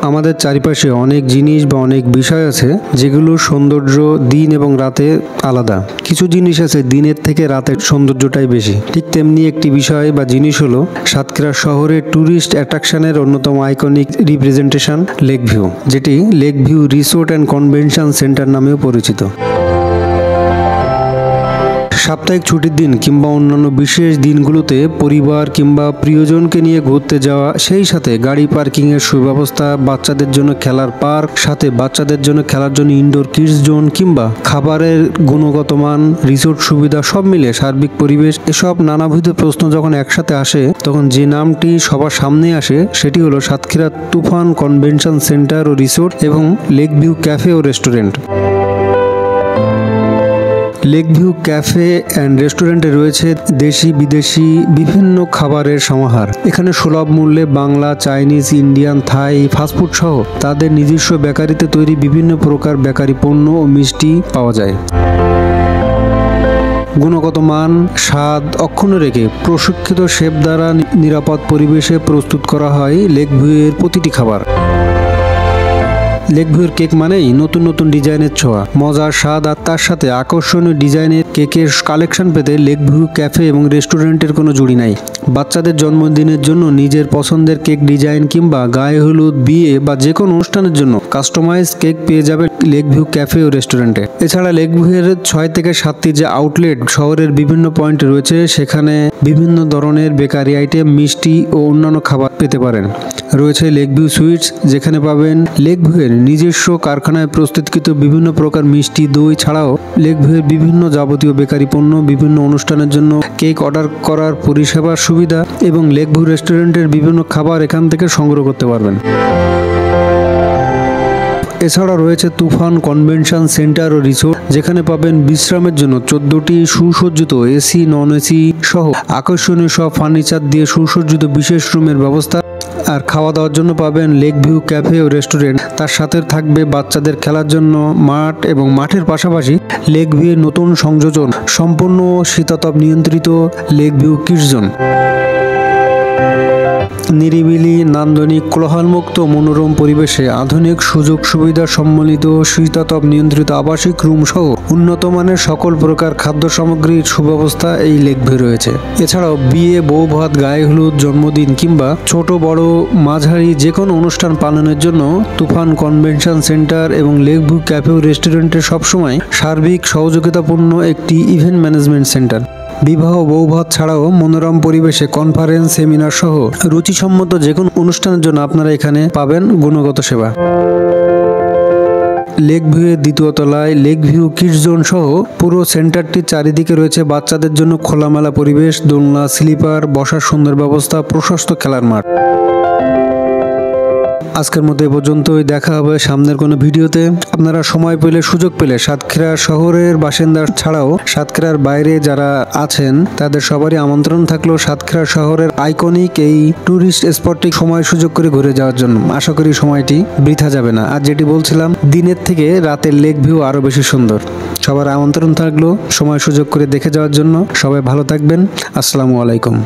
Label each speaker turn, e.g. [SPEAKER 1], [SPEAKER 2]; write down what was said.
[SPEAKER 1] আমাদের চারিপাশে অনেক জিনিস বা অনেক বিষয় আছে যেগুলোর সৌন্দর্য দিন এবং রাতে আলাদা। কিছু জিনিস আছে দিনের থেকে রাতের সৌন্দর্যটাই বেশি। ঠিক তেমনি একটি বিষয় বা জিনিস হলো সাতক্ষীরা শহরের ট্যুরিস্ট অ্যাট্রাকশনের অন্যতম আইকনিক রিপ্রেজেন্টেশন লেক ভিউ, যেটি lake view resort and convention centre নামেও পরিচিত। সাপ্তাহিক ছুটির দিন কিংবা অন্যান্য বিশেষ দিনগুলোতে পরিবার কিংবা প্রিয়জনকে নিয়ে ঘুরতে যাওয়া, সেই সাথে গাড়ি পার্কিংয়ের সুব্যবস্থা, বাচ্চাদের জন্য খেলার পার্ক, সাথে বাচ্চাদের জন্য খেলার জন্য ইনডোর কিডস জোন কিংবা খাবারের গুণগত মান, রিসোর্ট সুবিধা সব মিলে সার্বিক পরিবেশ, এসব নানাবিধ প্রশ্ন যখন একসাথে আসে তখন যে নামটি সবার সামনে আসে সেটি হলো সাতক্ষীরা তুফান কনভেনশন সেন্টার ও রিসোর্ট এবং লেক ভিউ ক্যাফে ও restaurant. Lake view cafe and রেস্টুরেন্টে রয়েছে দেশি বিদেশি বিভিন্ন খাবারের সমাহার। এখানে সুলভ মূল্যে বাংলা, চাইনিজ, ইন্ডিয়ান, থাই, ফাস্টফুড সহ তাদের নিজস্ব বেকারিতে তৈরি বিভিন্ন প্রকার বেকারি পণ্য ও মিষ্টি পাওয়া যায়। গুণগত মান, স্বাদ অক্ষুণ্ণ রেখে প্রশিক্ষিত শেফ দ্বারা নিরাপদ পরিবেশে প্রস্তুত করা হয় লেক ভিউয়ের প্রতিটি খাবার। লেক ভিউর কেক মানেই নতুন নতুন ডিজাইনের ছোঁয়া, মজার স্বাদ আর তার সাথে আকর্ষণীয় ডিজাইনের কেকের কালেকশন পেতে লেক ভিউ ক্যাফে এবং রেস্টুরেন্টের কোনো জুড়ি নাই। বাচ্চাদের জন্মদিনের জন্য নিজের পছন্দের কেক ডিজাইন কিংবা গায়ে হলুদ, বিয়ে বা যে কোনো অনুষ্ঠানের জন্য কাস্টমাইজ কেক পেয়ে যাবে লেক ভিউ ক্যাফে ও রেস্টুরেন্টে। এছাড়া লেক ভিউয়ের 6 থেকে 7টি যে আউটলেট শহরের বিভিন্ন পয়েন্টে রয়েছে, সেখানে বিভিন্ন ধরনের বেকারি আইটেম, মিষ্টি ও অন্যান্য খাবার পেতে পারেন। রয়েছে লেক ভিউ সুইটস, যেখানে পাবেন লেক ভিউয়ের নিজস্ব কারখানায় প্রস্তুতকৃত বিভিন্ন প্রকার মিষ্টি, দই ছাড়াও লেক ভিউয়ের বিভিন্ন যাবতীয় বেকারি পণ্য, বিভিন্ন অনুষ্ঠানের জন্য কেক অর্ডার করার পরিষেবার সুবিধা এবং লেক ভিউ রেস্টুরেন্টের বিভিন্ন খাবার এখান থেকে সংগ্রহ করতে পারবেন। এছাড়া রয়েছে তুফান কনভেনশন সেন্টার ও রিসোর্ট, যেখানে পাবেন বিশ্রামের জন্য 14টি সুসজ্জিত এসি, নন এসি সহ আকর্ষণীয় সব ফার্নিচার দিয়ে সুসজ্জিত বিশেষ রুমের ব্যবস্থা। আর খাওয়া দাওয়ার জন্য পাবেন লেক ভিউ ক্যাফে ও রেস্টুরেন্ট। তার সাথে থাকবে বাচ্চাদের খেলার জন্য মাঠ এবং মাঠের পাশাপাশি লেক ভিউয়ের নতুন সংযোজন সম্পূর্ণ শীতাতপ নিয়ন্ত্রিত লেক ভিউ কিডস জোন। নিরিবিলি, নান্দনিক, কোলাহলমুক্ত মনোরম পরিবেশে আধুনিক সুযোগ সুবিধা সম্মিলিত শীতাতপ নিয়ন্ত্রিত আবাসিক রুম সহ উন্নত মানের সকল প্রকার খাদ্য সামগ্রীর সুব্যবস্থা এই লেক ভিউ রয়েছে। এছাড়াও বিয়ে, বউ ভাত, গায়ে হলুদ, জন্মদিন কিংবা ছোট বড় মাঝারি যে কোনো অনুষ্ঠান পালনের জন্য তুফান কনভেনশন সেন্টার এবং লেক ভিউ ক্যাফে ও রেস্টুরেন্টের সবসময় সার্বিক সহযোগিতাপূর্ণ একটি ইভেন্ট ম্যানেজমেন্ট সেন্টার। বিবাহ, বৌভাত ছাড়াও মনোরম পরিবেশে কনফারেন্স, সেমিনার সহ রুচিসম্মত যে কোনো অনুষ্ঠানের জন্য আপনারা এখানে পাবেন গুণগত সেবা। লেক ভিউয়ের 2য় তলায় লেক ভিউ কিডস জোন সহ পুরো সেন্টারটির চারিদিকে রয়েছে বাচ্চাদের জন্য খোলামেলা পরিবেশ, দোলনা, স্লিপার, বসার সুন্দর ব্যবস্থা, প্রশস্ত খেলার মাঠ। আজকের মতো এ পর্যন্তই। দেখা হবে সামনের কোনো ভিডিওতে। আপনারা সময় পেলে, সুযোগ পেলে সাতক্ষীরা শহরের বাসিন্দা ছাড়াও সাতক্ষীরার বাইরে যারা আছেন তাদের সবারই আমন্ত্রণ থাকলো সাতক্ষীরা শহরের আইকনিক এই ট্যুরিস্ট স্পটটি সময় সুযোগ করে ঘুরে যাওয়ার জন্য। আশা করি সময়টি বৃথা যাবে না। আর যেটি বলছিলাম, দিনের থেকে রাতের লেক ভিউ আরো বেশি সুন্দর। সবার আমন্ত্রণ থাকলো সময় সুযোগ করে দেখে যাওয়ার জন্য। সবাই ভালো থাকবেন। আসসালামু আলাইকুম।